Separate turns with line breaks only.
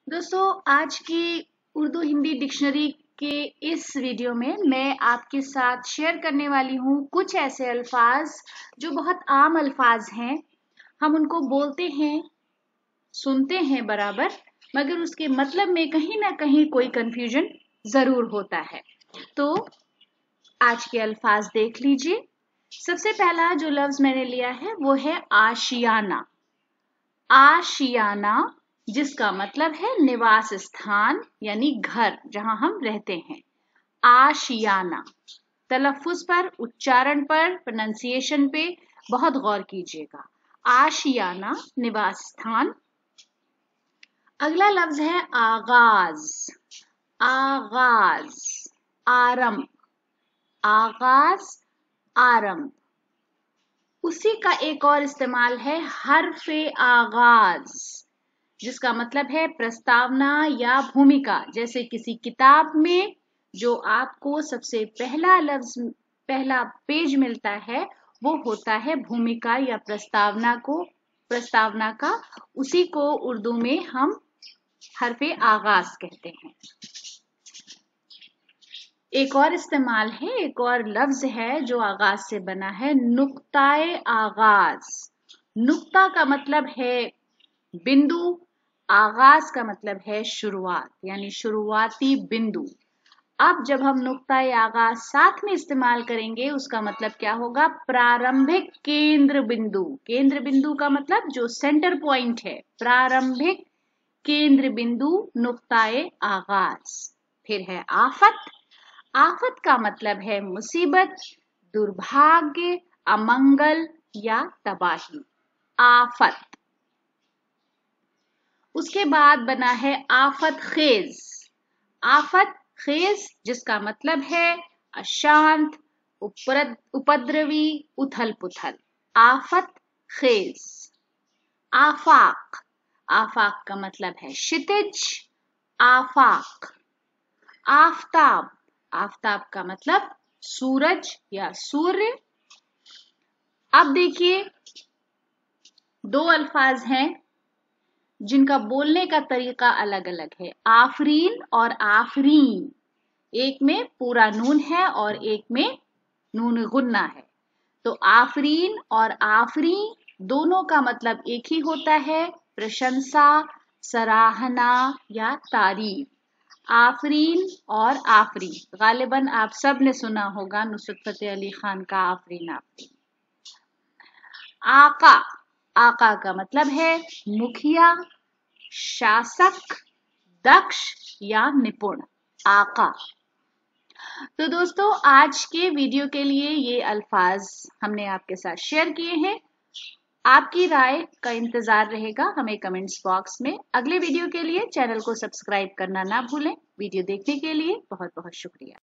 दोस्तों, आज की उर्दू हिंदी डिक्शनरी के इस वीडियो में मैं आपके साथ शेयर करने वाली हूँ कुछ ऐसे अल्फाज जो बहुत आम अल्फाज हैं। हम उनको बोलते हैं, सुनते हैं बराबर, मगर उसके मतलब में कहीं ना कहीं कोई कंफ्यूजन जरूर होता है। तो आज के अल्फाज देख लीजिए। सबसे पहला जो लफ्ज मैंने लिया है वो है आशियाना। आशियाना, जिसका मतलब है निवास स्थान यानी घर जहां हम रहते हैं। आशियाना, तलफ्फुज पर, उच्चारण पर, प्रोनाउंसिएशन पे बहुत गौर कीजिएगा। आशियाना, निवास स्थान। अगला लफ्ज है आगाज। आगाज, आरंभ। आगाज, आरंभ। उसी का एक और इस्तेमाल है हर्फे आगाज, जिसका मतलब है प्रस्तावना या भूमिका। जैसे किसी किताब में जो आपको सबसे पहला पेज मिलता है वो होता है भूमिका या प्रस्तावना का। उसी को उर्दू में हम हर्फे आगाज कहते हैं। एक और इस्तेमाल है, एक और लफ्ज है जो आगाज से बना है, नुक्ताए आगाज। नुक्ता का मतलब है बिंदु, आगाज का मतलब है शुरुआत यानी शुरुआती बिंदु। अब जब हम नुक्ताए आगाज साथ में इस्तेमाल करेंगे उसका मतलब क्या होगा? प्रारंभिक केंद्र बिंदु। केंद्र बिंदु का मतलब जो सेंटर पॉइंट है, प्रारंभिक केंद्र बिंदु, नुक्ताए आगाज। फिर है आफत। आफत का मतलब है मुसीबत, दुर्भाग्य, अमंगल या तबाही। आफत। उसके बाद बना है आफत खेज। आफत खेज, जिसका मतलब है अशांत, उपद्रवी, उथल पुथल। आफत खेज। आफाक। आफाक का मतलब है क्षितिज। आफाक। आफताब। आफताब का मतलब सूरज या सूर्य। अब देखिए, दो अल्फाज हैं जिनका बोलने का तरीका अलग अलग है, आफरीन और आफरीन। एक में पूरा नून है और एक में नून गुन्ना है। तो आफरीन और आफरीन दोनों का मतलब एक ही होता है, प्रशंसा, सराहना या तारीफ। आफरीन और आफरीन, गालिबन आप सब ने सुना होगा नुसरत फतेह अली खान का आफरीन आफरीन। आका। आका का मतलब है मुखिया, शासक, दक्ष या निपुण। आका। तो दोस्तों, आज के वीडियो के लिए ये अल्फाज हमने आपके साथ शेयर किए हैं। आपकी राय का इंतजार रहेगा हमें कमेंट्स बॉक्स में। अगले वीडियो के लिए चैनल को सब्सक्राइब करना ना भूलें। वीडियो देखने के लिए बहुत बहुत शुक्रिया।